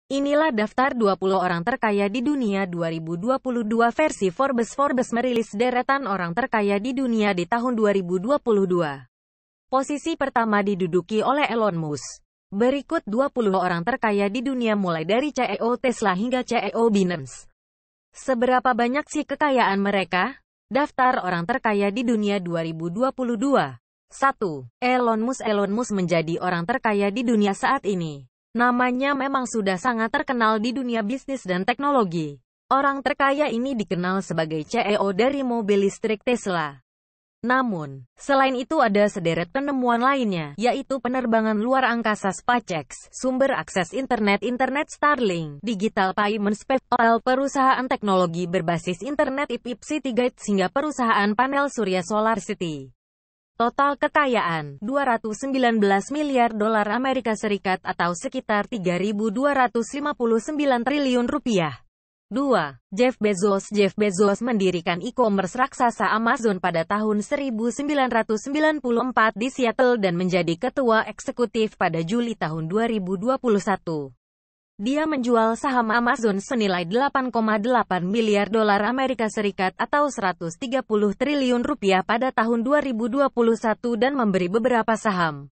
Inilah daftar 20 orang terkaya di dunia 2022 versi Forbes. Forbes merilis deretan orang terkaya di dunia di tahun 2022. Posisi pertama diduduki oleh Elon Musk. Berikut 20 orang terkaya di dunia mulai dari CEO Tesla hingga CEO Binance. Seberapa banyak sih kekayaan mereka? Daftar orang terkaya di dunia 2022. 1. Elon Musk. Elon Musk menjadi orang terkaya di dunia saat ini. Namanya memang sudah sangat terkenal di dunia bisnis dan teknologi. Orang terkaya ini dikenal sebagai CEO dari mobil listrik Tesla. Namun, selain itu ada sederet penemuan lainnya, yaitu penerbangan luar angkasa SpaceX, sumber akses internet Starlink, digital payments PayPal, perusahaan teknologi berbasis internet IP Citygate, hingga perusahaan panel surya Solar City. Total kekayaan, 219 miliar dolar Amerika Serikat atau sekitar 3.259 triliun rupiah. 2. Jeff Bezos. Jeff Bezos mendirikan e-commerce raksasa Amazon pada tahun 1994 di Seattle dan menjadi ketua eksekutif pada Juli tahun 2021. Dia menjual saham Amazon senilai 8,8 miliar dolar Amerika Serikat atau 130 triliun rupiah pada tahun 2021 dan memberi beberapa saham.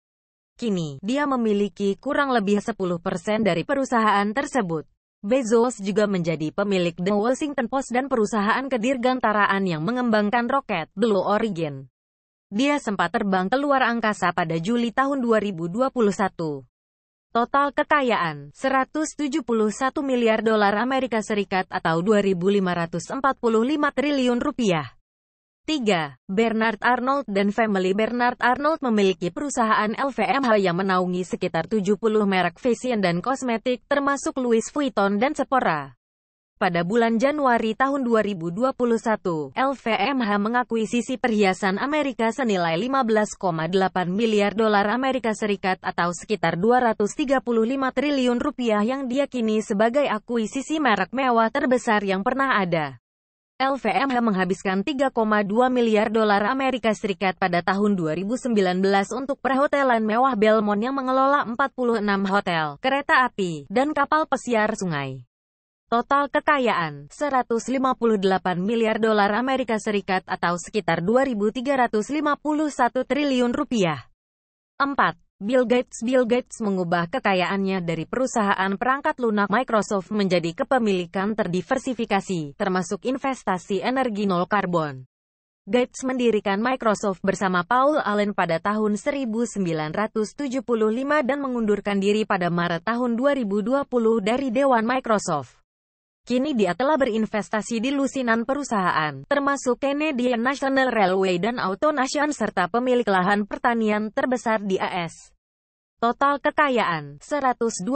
Kini, dia memiliki kurang lebih 10% dari perusahaan tersebut. Bezos juga menjadi pemilik The Washington Post dan perusahaan kedirgantaraan yang mengembangkan roket, Blue Origin. Dia sempat terbang ke luar angkasa pada Juli tahun 2021. Total kekayaan, 171 miliar dolar Amerika Serikat atau 2.545 triliun rupiah. 3. Bernard Arnault dan Family. Bernard Arnault memiliki perusahaan LVMH yang menaungi sekitar 70 merek fashion dan kosmetik, termasuk Louis Vuitton dan Sephora. Pada bulan Januari tahun 2021, LVMH mengakuisisi perhiasan Amerika senilai 15,8 miliar dolar Amerika Serikat atau sekitar 235 triliun rupiah yang diyakini sebagai akuisisi merek mewah terbesar yang pernah ada. LVMH menghabiskan 3,2 miliar dolar Amerika Serikat pada tahun 2019 untuk perhotelan mewah Belmont yang mengelola 46 hotel, kereta api, dan kapal pesiar sungai. Total kekayaan, 158 miliar dolar Amerika Serikat atau sekitar 2.351 triliun rupiah. 4. Bill Gates. Bill Gates mengubah kekayaannya dari perusahaan perangkat lunak Microsoft menjadi kepemilikan terdiversifikasi, termasuk investasi energi nol karbon. Gates mendirikan Microsoft bersama Paul Allen pada tahun 1975 dan mengundurkan diri pada Maret tahun 2020 dari Dewan Microsoft. Kini dia telah berinvestasi di lusinan perusahaan, termasuk Canadian National Railway dan AutoNation serta pemilik lahan pertanian terbesar di AS. Total kekayaan, 129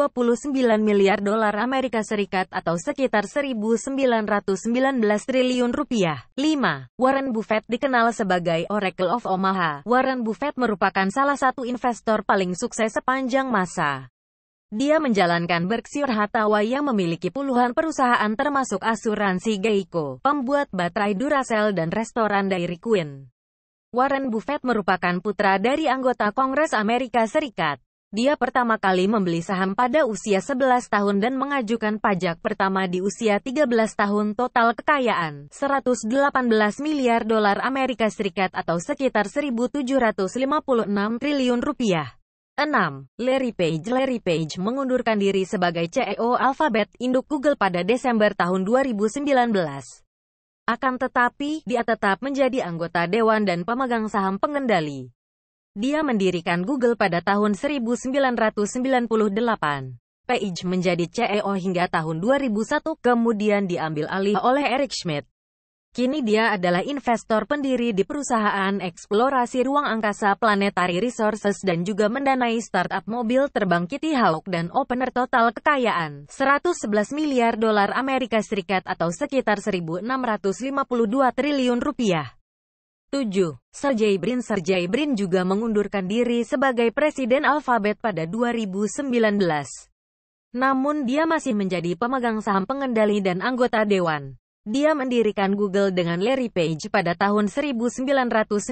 miliar dolar Amerika Serikat atau sekitar 1.919 triliun rupiah. 5. Warren Buffett dikenal sebagai Oracle of Omaha. Warren Buffett merupakan salah satu investor paling sukses sepanjang masa. Dia menjalankan Berkshire Hathaway yang memiliki puluhan perusahaan termasuk asuransi Geico, pembuat baterai Duracell dan restoran Dairy Queen. Warren Buffett merupakan putra dari anggota Kongres Amerika Serikat. Dia pertama kali membeli saham pada usia 11 tahun dan mengajukan pajak pertama di usia 13 tahun. Total kekayaan, 118 miliar dolar Amerika Serikat atau sekitar 1.756 triliun rupiah. 6. Larry Page. Larry Page mengundurkan diri sebagai CEO Alphabet, induk Google pada Desember tahun 2019. Akan tetapi, dia tetap menjadi anggota dewan dan pemegang saham pengendali. Dia mendirikan Google pada tahun 1998. Page menjadi CEO hingga tahun 2001, kemudian diambil alih oleh Eric Schmidt. Kini dia adalah investor pendiri di perusahaan eksplorasi ruang angkasa Planetary Resources dan juga mendanai startup mobil terbang Kitty Hawk dan Opener. Total kekayaan, 111 miliar dolar Amerika Serikat atau sekitar 1.652 triliun rupiah. 7. Sergey Brin. Sergey Brin juga mengundurkan diri sebagai presiden Alphabet pada 2019. Namun dia masih menjadi pemegang saham pengendali dan anggota dewan. Dia mendirikan Google dengan Larry Page pada tahun 1998.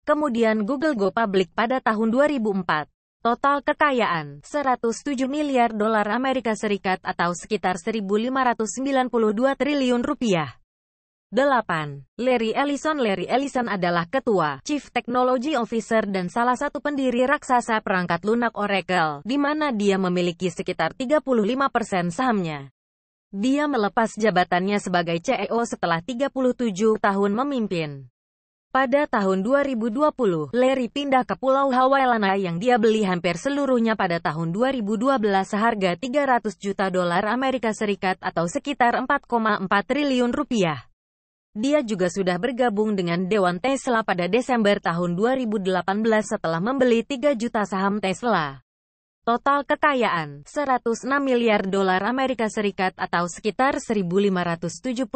Kemudian Google go public pada tahun 2004. Total kekayaan, 107 miliar dolar Amerika Serikat atau sekitar 1.592 triliun rupiah. 8. Larry Ellison. Larry Ellison adalah Ketua, Chief Technology Officer dan salah satu pendiri raksasa perangkat lunak Oracle, di mana dia memiliki sekitar 35% sahamnya. Dia melepas jabatannya sebagai CEO setelah 37 tahun memimpin. Pada tahun 2020, Larry pindah ke Pulau Hawaii yang dia beli hampir seluruhnya pada tahun 2012 seharga 300 juta dolar Amerika Serikat atau sekitar 4,4 triliun rupiah. Dia juga sudah bergabung dengan Dewan Tesla pada Desember tahun 2018 setelah membeli 3 juta saham Tesla. Total kekayaan, 106 miliar dolar Amerika Serikat atau sekitar 1.577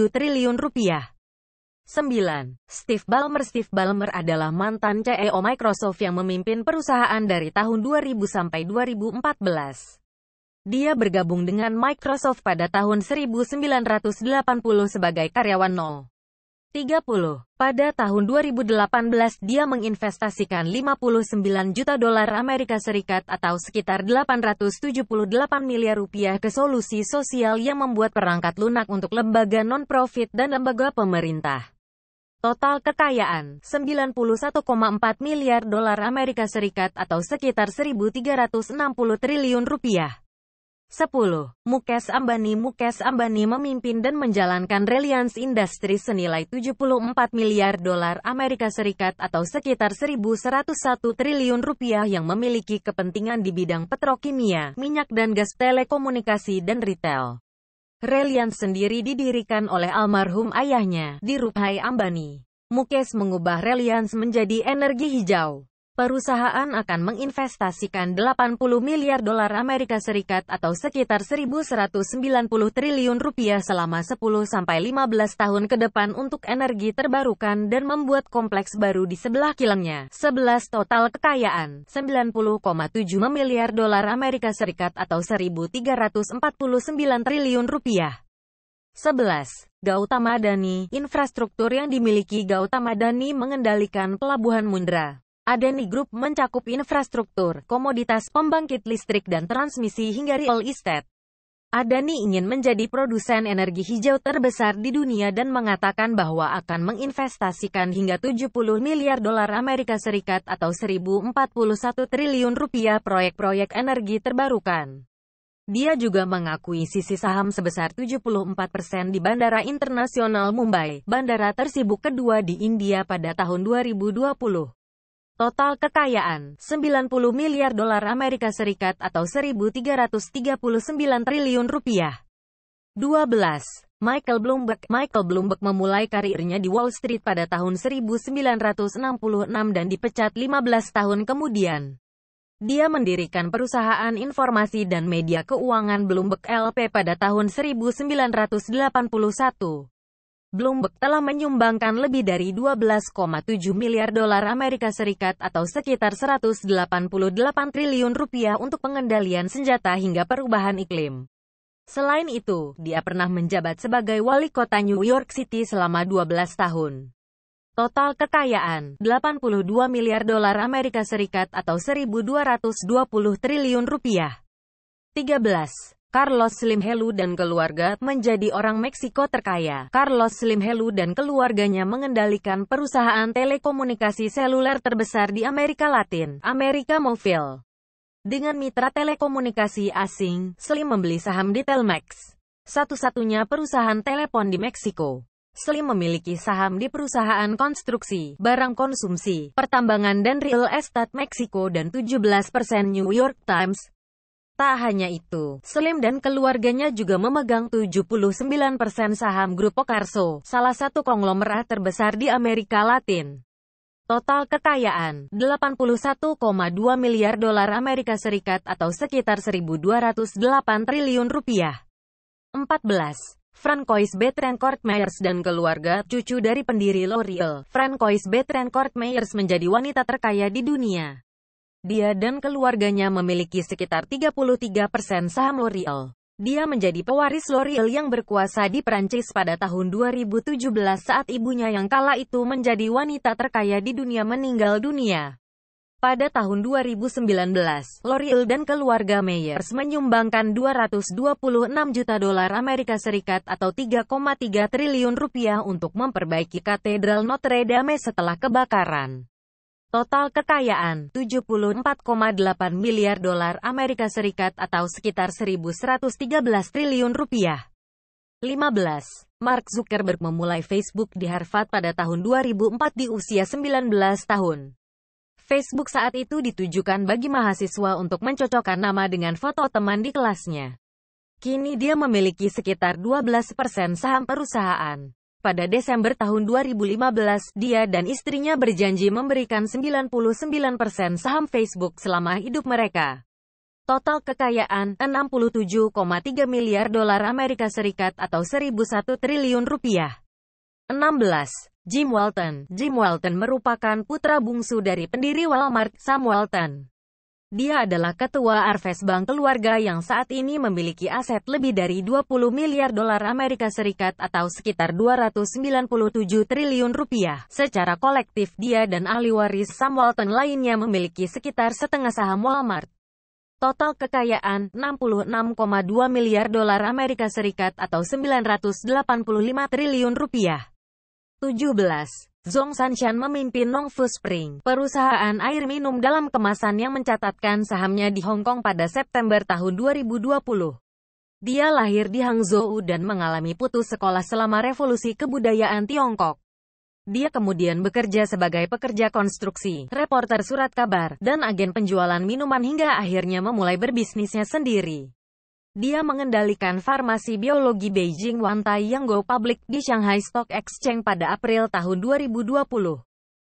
triliun rupiah. 9. Steve Ballmer. Steve Ballmer adalah mantan CEO Microsoft yang memimpin perusahaan dari tahun 2000 sampai 2014. Dia bergabung dengan Microsoft pada tahun 1980 sebagai karyawan 30. Pada tahun 2018 dia menginvestasikan 59 juta dolar Amerika Serikat atau sekitar 878 miliar rupiah ke solusi sosial yang membuat perangkat lunak untuk lembaga non-profit dan lembaga pemerintah. Total kekayaan, 91,4 miliar dolar Amerika Serikat atau sekitar 1.360 triliun rupiah. 10. Mukesh Ambani. Mukesh Ambani memimpin dan menjalankan Reliance Industries senilai 74 miliar dolar Amerika Serikat atau sekitar 1.101 triliun rupiah yang memiliki kepentingan di bidang petrokimia, minyak dan gas, telekomunikasi dan retail. Reliance sendiri didirikan oleh almarhum ayahnya, Dhirubhai Ambani. Mukesh mengubah Reliance menjadi energi hijau. Perusahaan akan menginvestasikan 80 miliar dolar Amerika Serikat atau sekitar 1.190 triliun rupiah selama 10-15 tahun ke depan untuk energi terbarukan dan membuat kompleks baru di sebelah kilangnya. 11. Total kekayaan, 90,7 miliar dolar Amerika Serikat atau 1.349 triliun rupiah. 11. Gautama Adani. Infrastruktur yang dimiliki Gautama Adani mengendalikan pelabuhan Mundra. Adani Group mencakup infrastruktur, komoditas, pembangkit listrik dan transmisi hingga real estate. Adani ingin menjadi produsen energi hijau terbesar di dunia dan mengatakan bahwa akan menginvestasikan hingga 70 miliar dolar Amerika Serikat atau 1.041 triliun rupiah proyek-proyek energi terbarukan. Dia juga mengakui sisi saham sebesar 74% di Bandara Internasional Mumbai, bandara tersibuk kedua di India pada tahun 2020. Total kekayaan, 90 miliar dolar Amerika Serikat atau 1.339 triliun rupiah. 12. Michael Bloomberg. Michael Bloomberg memulai karirnya di Wall Street pada tahun 1966 dan dipecat 15 tahun kemudian. Dia mendirikan perusahaan informasi dan media keuangan Bloomberg LP pada tahun 1981. Bloomberg telah menyumbangkan lebih dari 12,7 miliar dolar Amerika Serikat atau sekitar 188 triliun rupiah untuk pengendalian senjata hingga perubahan iklim. Selain itu, dia pernah menjabat sebagai wali kota New York City selama 12 tahun. Total kekayaan, 82 miliar dolar Amerika Serikat atau 1.220 triliun rupiah. 13. Carlos Slim Helú dan keluarga menjadi orang Meksiko terkaya. Carlos Slim Helú dan keluarganya mengendalikan perusahaan telekomunikasi seluler terbesar di Amerika Latin, América Móvil. Dengan mitra telekomunikasi asing, Slim membeli saham di Telmex, satu-satunya perusahaan telepon di Meksiko. Slim memiliki saham di perusahaan konstruksi, barang konsumsi, pertambangan dan real estate Meksiko dan 17% New York Times. Tak hanya itu, Slim dan keluarganya juga memegang 79% saham grup Ocarso, salah satu konglomerat terbesar di Amerika Latin. Total kekayaan, 81,2 miliar dolar Amerika Serikat atau sekitar 1.208 triliun rupiah. 14. Francois Bettencourt Meyers dan keluarga, cucu dari pendiri L'Oreal. Francois Bettencourt Meyers menjadi wanita terkaya di dunia. Dia dan keluarganya memiliki sekitar 33% saham L'Oreal. Dia menjadi pewaris L'Oreal yang berkuasa di Prancis pada tahun 2017 saat ibunya yang kala itu menjadi wanita terkaya di dunia meninggal dunia. Pada tahun 2019, L'Oreal dan keluarga Meyers menyumbangkan 226 juta dolar Amerika Serikat atau 3,3 triliun rupiah untuk memperbaiki Katedral Notre Dame setelah kebakaran. Total kekayaan, 74,8 miliar dolar Amerika Serikat atau sekitar 1.113 triliun rupiah. 15. Mark Zuckerberg memulai Facebook di Harvard pada tahun 2004 di usia 19 tahun. Facebook saat itu ditujukan bagi mahasiswa untuk mencocokkan nama dengan foto teman di kelasnya. Kini dia memiliki sekitar 12% saham perusahaan. Pada Desember tahun 2015, dia dan istrinya berjanji memberikan 99% saham Facebook selama hidup mereka. Total kekayaan, 67,3 miliar dolar Amerika Serikat atau 1.001 triliun rupiah. 16. Jim Walton. Jim Walton merupakan putra bungsu dari pendiri Walmart, Sam Walton. Dia adalah ketua Harvest Bank keluarga yang saat ini memiliki aset lebih dari 20 miliar dolar Amerika Serikat atau sekitar 297 triliun rupiah. Secara kolektif dia dan ahli waris Sam Walton lainnya memiliki sekitar setengah saham Walmart. Total kekayaan, 66,2 miliar dolar Amerika Serikat atau 985 triliun rupiah. 17. Zhong Sanshan memimpin Nongfu Spring, perusahaan air minum dalam kemasan yang mencatatkan sahamnya di Hong Kong pada September tahun 2020. Dia lahir di Hangzhou dan mengalami putus sekolah selama revolusi kebudayaan Tiongkok. Dia kemudian bekerja sebagai pekerja konstruksi, reporter surat kabar, dan agen penjualan minuman hingga akhirnya memulai berbisnisnya sendiri. Dia mengendalikan farmasi biologi Beijing Wantai yang go public di Shanghai Stock Exchange pada April tahun 2020.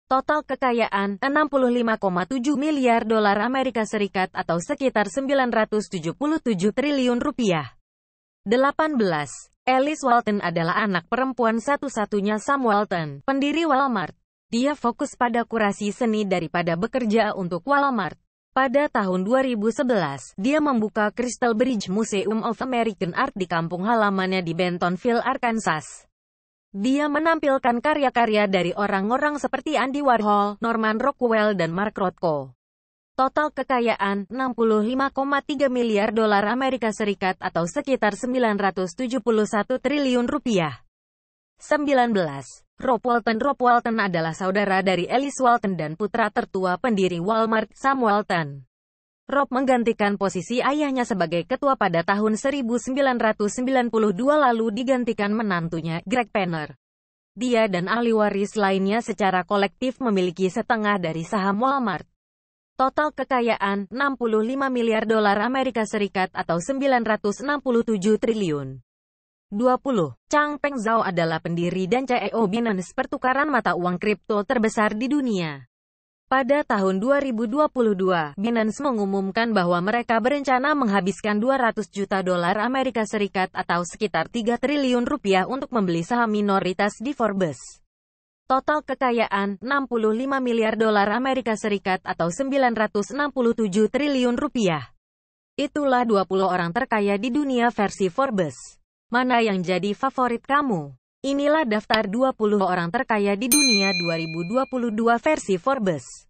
Total kekayaan, 65,7 miliar dolar Amerika Serikat atau sekitar 977 triliun rupiah. 18. Alice Walton adalah anak perempuan satu-satunya Sam Walton, pendiri Walmart. Dia fokus pada kurasi seni daripada bekerja untuk Walmart. Pada tahun 2011, dia membuka Crystal Bridge Museum of American Art di kampung halamannya di Bentonville, Arkansas. Dia menampilkan karya-karya dari orang-orang seperti Andy Warhol, Norman Rockwell dan Mark Rothko. Total kekayaan, 65,3 miliar dolar Amerika Serikat atau sekitar 971 triliun rupiah. 19. Rob Walton. Rob Walton adalah saudara dari Alice Walton dan putra tertua pendiri Walmart, Sam Walton. Rob menggantikan posisi ayahnya sebagai ketua pada tahun 1992 lalu digantikan menantunya, Greg Penner. Dia dan ahli waris lainnya secara kolektif memiliki setengah dari saham Walmart. Total kekayaan, 65 miliar dolar Amerika Serikat atau 967 triliun. 20. Changpeng Zhao adalah pendiri dan CEO Binance, pertukaran mata uang kripto terbesar di dunia. Pada tahun 2022, Binance mengumumkan bahwa mereka berencana menghabiskan 200 juta dolar Amerika Serikat atau sekitar 3 triliun rupiah untuk membeli saham minoritas di Forbes. Total kekayaan, 65 miliar dolar Amerika Serikat atau 967 triliun rupiah. Itulah 20 orang terkaya di dunia versi Forbes. Mana yang jadi favorit kamu? Inilah daftar 20 orang terkaya di dunia 2022 versi Forbes.